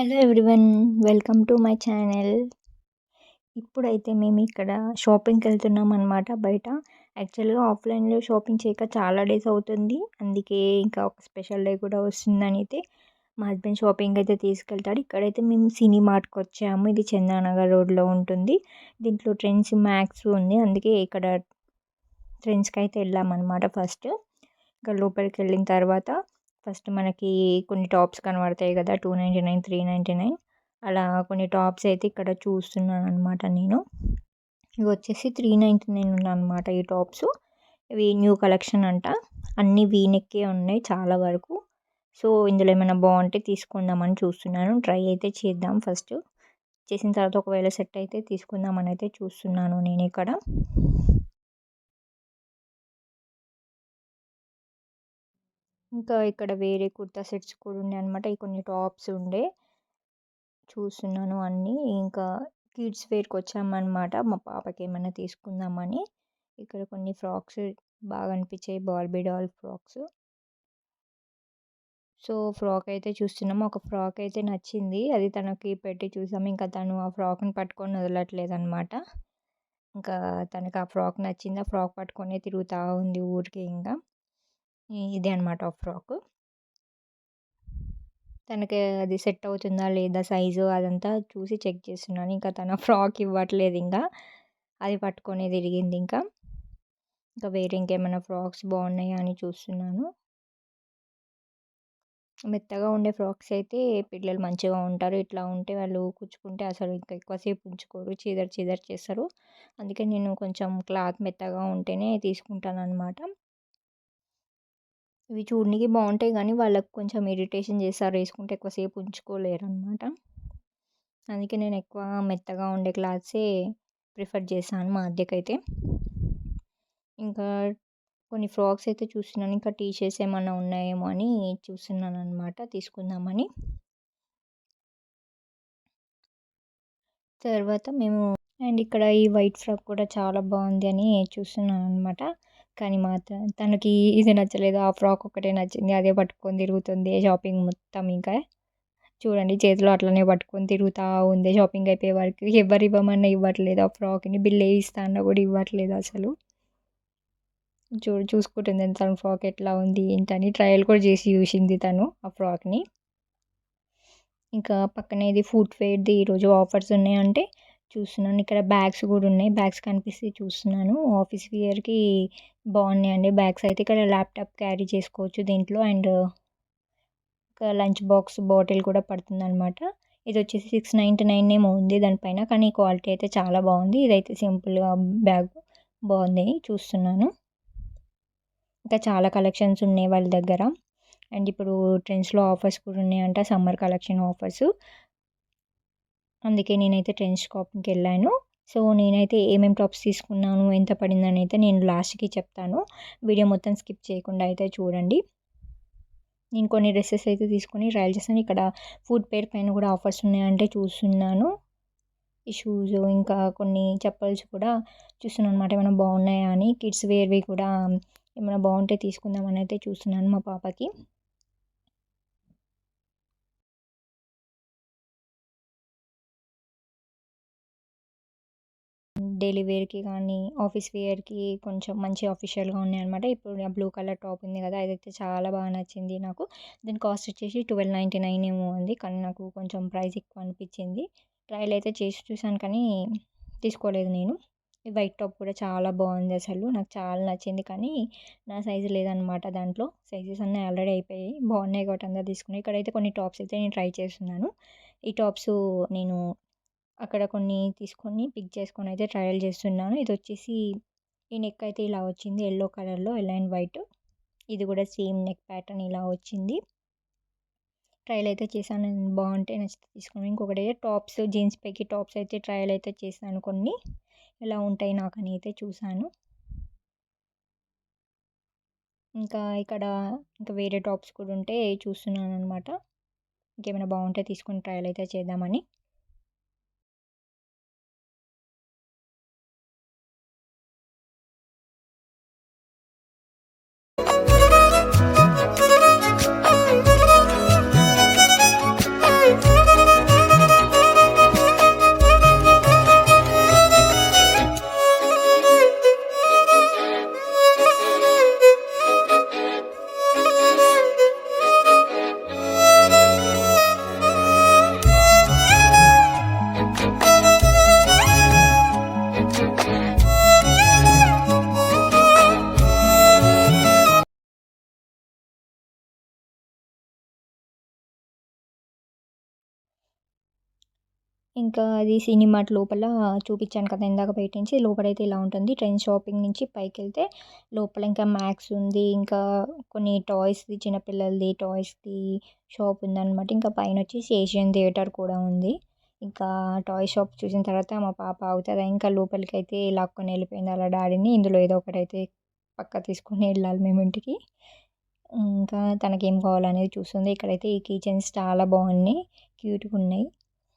Hello everyone. Welcome to my channel. ఇప్పుడైతే మేము ఇక్కడ షాపింగ్‌కెళ్తున్నామనమాట బయట. యాక్చువల్‌గా ఆఫ్‌లైన్‌లో షాపింగ్ చేయక చాలా డేస్ అవుతుంది. అందుకే ఇంకా ఒక స్పెషల్ డే కూడా వస్తుందనైతే మా హస్బెండ్ షాపింగ్ అయితే తీసుకెళ్తాడు. ఇక్కడైతే మేము సినీ మార్ట్‌కొచ్చాము. ఇది చందానగర్ రోడ్‌లో ఉంటుంది. దీంట్లో ట్రెండ్స్, మ్యాక్స్ ఉంది. అందుకే ఇక్కడ ట్రెండ్స్‌కైతే వెళ్ళామనమాట ఫస్ట్. ఇంకా లోపలికెళ్ళిన తర్వాత ఫస్ట్ మనకి కొన్ని టాప్స్ కనబడతాయి కదా! 299, 399 అలా కొన్ని టాప్స్ అయితే ఇక్కడ చూస్తున్నాననమాట నేను. ఇవొచ్చేసి 399 ఉందనమాట ఈ టాప్సు. ఇవి న్యూ కలెక్షన్ అంట. అన్నీ వీ నెక్కే ఉన్నాయి చాలా వరకు. సో, ఇందులో ఏమైనా బావుంటే తీసుకుందామని చూస్తున్నాను. ట్రై అయితే చేద్దాం ఫస్ట్. చేసిన తర్వాత ఒకవేళ సెట్ అయితే తీసుకుందామని అయితే చూస్తున్నాను నేనిక్కడ. ఇంకా ఇక్కడ వేరే కుర్తా సెట్స్ కూడా ఉన్నాయన్నమాట. ఈ కొన్ని టాప్స్ ఉండే చూస్తున్నాను అన్నీ. ఇంకా కిడ్స్ వేర్‌కొచ్చామన్నమాట. మా పాపకి ఏమన్నా తీసుకుందామని. ఇక్కడ కొన్ని ఫ్రాక్స్ బాగా అనిపించాయి. Barbie doll frocks. So, frock అయితే చూస్తున్నాము. ఒక ఫ్రాక్ అయితే నచ్చింది. అది తనకి పెట్టి చూసాము. ఇంకా తను ఆ ఫ్రాక్‌ని పట్టుకొని వదలట్లేదన్నమాట. ఇంకా తనకి ఆ ఫ్రాక్ నచ్చింది. ఆ ఫ్రాక్ పట్టుకొనే తిరుగుతా ఉంది ఊరికే ఇంగా. ఇదే అనమాట ఆ ఫ్రాకు. తనకి అది సెట్ అవుతుందా లేదా సైజు అదంతా చూసి చెక్ చేస్తున్నాను. ఇంకా తన ఫ్రాక్ ఇవ్వట్లేదింకా. అది పట్టుకొనే తిరిగిందింకా. ఇంకా వేరే ఇంకేమైనా ఫ్రాక్స్ బాగున్నాయా అని చూస్తున్నాను. మెత్తగా ఉండే ఫ్రాక్స్ అయితే పిల్లలు మంచిగా ఉంటారు. ఇట్లా ఉంటే వాళ్ళు కుచ్చుకుంటే అసలు ఇంకా ఎక్కువ సేపు ఉంచుకోరు. చీదర చీదర చేస్తారు. అందుకే నేను కొంచెం క్లాత్ మెత్తగా ఉంటేనే తీసుకుంటాననమాట. ఇవి చూడనీకి బావుంటాయి గానీ వాళ్ళకి కొంచెం ఇరిటేషన్ చేస్తారు. ఏసుకుంటే ఎక్కువ సేపు ఉంచుకోలేరనమాట. అందుకే నేను ఎక్కువ మెత్తగా ఉండే క్లాత్సే ప్రిఫర్ చేశాను మా అద్దెకైతే. ఇంకా కొన్ని ఫ్రాక్స్ అయితే చూస్తున్నాను. ఇంకా టీ షర్ట్స్ ఏమన్నా ఉన్నాయేమో అని చూస్తున్నాననమాట తీసుకుందామని. తర్వాత మేము ఇక్కడ ఈ వైట్ ఫ్రాక్ కూడా చాలా బావుంది అని చూస్తున్నాననమాట. కానీ తనకి ఇది నచ్చలేదు. ఆ ఫ్రాక్ ఒక్కటే నచ్చింది. అదే పట్టుకొని తిరుగుతుంది షాపింగ్ మొత్తం ఇంకా. చూడండి చేతిలో అట్లనే పట్టుకొని తిరుగుతా ఉంది షాపింగ్ అయిపోయే వరకు. ఎవరివ్వమన్నా ఇవ్వట్లేదు ఆ ఫ్రాక్‌ని. బిల్ ఏయిస్తా అన్నా కూడా ఇవ్వట్లేదు అసలు. చూసుకుంటుంది తన ఫ్రాక్ ఎట్లా ఉంది ఏంటని ట్రయల్ కూడా చేసి చూసింది తను ఆ ఫ్రాక్‌ని. ఇంకా పక్కనే ఇది ఫుట్‌వేర్‌ది ఈరోజు ఆఫర్స్ ఉన్నాయంటే చూస్తున్నాను. ఇక్కడ బ్యాగ్స్ కూడా ఉన్నాయి. బ్యాగ్స్ కనిపిస్తే చూస్తున్నాను. ఆఫీస్ వియర్‌కి బాగున్నాయండి బ్యాగ్స్ అయితే. ఇక్కడ ల్యాప్‌టాప్ క్యారీ చేసుకోవచ్చు దీంట్లో. అండ్ ఒక లంచ్ బాక్స్ బాటిల్ కూడా పడుతుందనమాట. ఇదొచ్చేసి 699 ఏమో ఉంది దానిపైన. కానీ క్వాలిటీ అయితే చాలా బాగుంది. ఇదైతే సింపుల్‌గా బ్యాగ్ బాగుంది చూస్తున్నాను. ఇంకా చాలా కలెక్షన్స్ ఉన్నాయి వాళ్ళ దగ్గర. అండ్ ఇప్పుడు ట్రెండ్స్‌లో ఆఫర్స్ కూడా ఉన్నాయంట. Summer collection offers. అందుకే నేనైతే ట్రెండ్స్ షాపింగ్‌కెళ్ళాను. సో, నేనైతే ఏమేం టాప్స్ తీసుకున్నాను, ఎంత పడిందనైతే నేను లాస్ట్‌కి చెప్తాను. వీడియో మొత్తం స్కిప్ చేయకుండా అయితే చూడండి. నేను కొన్ని డ్రెసెస్ అయితే తీసుకొని ట్రయల్ చేశాను. ఇక్కడ ఫుట్‌వేర్ పైన కూడా ఆఫర్స్ ఉన్నాయంటే చూస్తున్నాను. ఈ షూస్ ఇంకా కొన్ని చెప్పల్స్ కూడా చూస్తున్నాననమాట. ఏమైనా బాగున్నాయా అని. కిడ్స్ వేర్‌వి కూడా ఏమైనా బాగుంటే తీసుకుందామని అయితే చూస్తున్నాను మా పాపకి. డైలీ వేర్‌కి కానీ, ఆఫీస్ వేర్‌కి కొంచెం మంచి అఫీషియల్‌గా ఉన్నాయన్నమాట. ఇప్పుడు ఆ బ్లూ కలర్ టాప్ ఉంది కదా! అదైతే చాలా బాగా నచ్చింది నాకు. దీని కాస్ట్ వచ్చేసి 1299 ఏమో ఉంది. కానీ నాకు కొంచెం ప్రైస్ ఎక్కువ అనిపించింది. ట్రయల్ అయితే చేసి చూసాను కానీ తీసుకోలేదు నేను. ఈ వైట్ టాప్ కూడా చాలా బాగుంది అసలు. నాకు చాలా నచ్చింది. కానీ నా సైజు లేదనమాట దాంట్లో. సైజెస్ అన్నీ ఆల్రెడీ అయిపోయాయి. బాగున్నాయి కాబట్టి అందరూ తీసుకున్నారు. ఇక్కడైతే కొన్ని టాప్స్ అయితే నేను ట్రై చేస్తున్నాను. ఈ టాప్స్ నేను అక్కడ కొన్ని తీసుకొని పిక్ చేసుకొని అయితే ట్రయల్ చేస్తున్నాను. ఇదొచ్చేసి ఈ నెక్ అయితే ఇలా వచ్చింది. యెల్లో కలర్‌లో యెల్లో అండ్ వైట్. ఇది కూడా సేమ్ నెక్ ప్యాటర్న్ ఇలా వచ్చింది. ట్రయల్ అయితే చేశాను. బాగుంటే నచ్చితే తీసుకున్నాను. ఇంకొకటి టాప్స్ జీన్స్ పైకి టాప్స్ అయితే ట్రయల్ అయితే చేశాను కొన్ని. ఎలా ఉంటాయి నాకని అయితే చూశాను. ఇంకా వేరే టాప్స్ కూడా ఉంటే చూస్తున్నాననమాట. ఇంకేమైనా బాగుంటే తీసుకొని ట్రయల్ అయితే చేద్దామని. ఇంకా అది సినిమార్ట్ లోపల చూపించాను కదా ఇందాక బయట నుంచి. లోపలైతే ఇలా ఉంటుంది. ట్రెండ్స్ షాపింగ్ నుంచి పైకెళ్తే లోపల ఇంకా మ్యాక్స్ ఉంది. ఇంకా కొన్ని టాయ్స్‌ది చిన్నపిల్లలది టాయ్స్‌ది షాప్ ఉందనమాట. ఇంకా పైనొచ్చేసి ఏషియన్ థియేటర్ కూడా ఉంది. ఇంకా టాయ్ షాప్ చూసిన తర్వాత మా పాప ఆగుతదా ఇంకా లోపలికైతే లాక్కొని వెళ్ళిపోయింది ఆళ్ళ డాడీని. ఇందులో ఏదో ఒకటైతే పక్కా తీసుకొని వెళ్ళాలి మేము ఇంటికి. ఇంకా తనకేం కావాలనేది చూస్తుంది. ఇక్కడైతే ఈ కీ చైన్స్ చాలా బాగున్నాయి. క్యూట్‌గున్నాయి.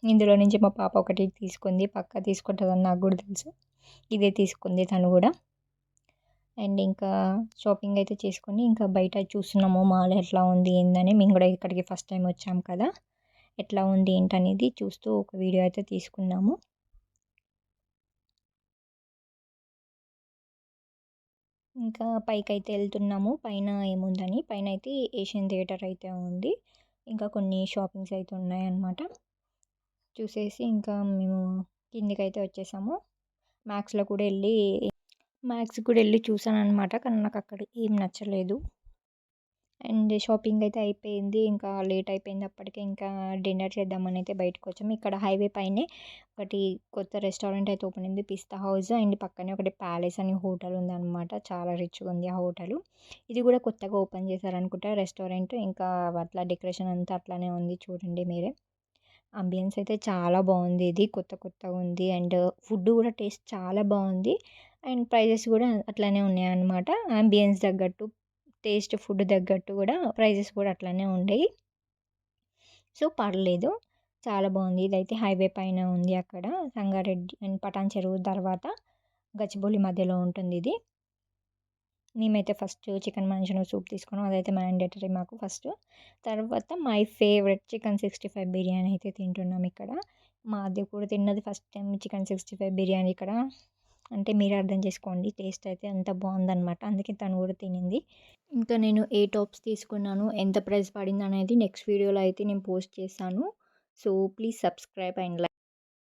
ఇందులో నుంచి మా పాప ఒకటి తీసుకుంది. పక్కా తీసుకుంటదని నాకు గూడా తెలుసు. ఇదే తీసుకుంది తను గూడా. అండ్ ఇంకా షాపింగ్ అయితే చేసుకొని ఇంకా బయట చూస్తున్నాము మాల్ ఎట్లా ఉంది ఏందని. మేము గూడా ఇక్కడికి ఫస్ట్ టైమ్ వచ్చాం కదా! ఎట్లా ఉంది ఏంటనేది చూస్తూ ఒక వీడియో అయితే తీసుకున్నాము. ఇంకా పైకైతే ఎళ్తున్నాము. పైన ఏముందని. పైనైతే ఏషియన్ థియేటర్ అయితే ఉంది. ఇంకా కొన్ని షాపింగ్స్ అయితే ఉన్నాయన్నమాట. చూసేసి ఇంకా మేము కిందికైతే వచ్చేసాము. మ్యాక్స్‌కి కూడా ఎళ్లి చూసాననమాట. కానీ నాకక్కడ ఏం నచ్చలేదు. అండ్ షాపింగ్ అయితే అయిపోయింది. ఇంకా లేట్ అయిపోయింది అప్పటికే. ఇంకా డిన్నర్ చేద్దామని అయితే బయటకొచ్చాము. ఇక్కడ హైవే పైనే ఒకటి కొత్త రెస్టారెంట్ అయితే ఓపెన్ అయింది. పిస్తా హౌస్ అండ్ పక్కనే ఒకటి ప్యాలెస్ అని హోటల్ ఉందనమాట. చాలా రిచ్‌గా ఉంది ఆ హోటలు. ఇది కూడా కొత్తగా ఓపెన్ చేశారనుకుంటా రెస్టారెంట్. ఇంకా అట్లా డెకరేషన్ అంతా అట్లానే ఉంది చూడండి మీరే. అంబియన్స్ అయితే చాలా బాగుంది ఇది. కొత్తగా ఉంది. అండ్ ఫుడ్ కూడా టేస్ట్ చాలా బాగుంది. అండ్ ప్రైజెస్ కూడా అట్లానే ఉన్నాయన్నమాట. అంబియన్స్ తగ్గట్టు, టేస్ట్ ఫుడ్ తగ్గట్టు కూడా ప్రైజెస్ కూడా అట్లానే ఉండేయి. సో, పర్లేదు. చాలా బాగుంది. ఇదైతే హైవే పైన ఉంది అక్కడ. సంగారెడ్డి అండ్ పటాన్ చెరువు తర్వాత గచ్చిబౌలి మధ్యలో ఉంటుందిది. మేమైతే ఫస్ట్ చికెన్ మంచూరియా సూప్ తీసుకున్నాం. అదైతే మ్యాండేటరీ మాకు ఫస్ట్. తర్వాత మై ఫేవరెట్ చికెన్ 65 బిర్యానీ అయితే తింటున్నాం ఇక్కడ. మా ఆద్య కూడా తిన్నది ఫస్ట్ టైమ్ చికెన్ 65 బిర్యానీ ఇక్కడ. అంటే మీరే అర్థం చేసుకోండి. టేస్ట్ అయితే అంత బాగుందనమాట. అందుకే తను కూడా తినింది. ఇంకా నేను ఏ టాప్స్ తీసుకున్నాను, ఎంత ప్రైస్ పడిందనేది నెక్స్ట్ వీడియోలో అయితే నేను పోస్ట్ చేశాను. So, please subscribe and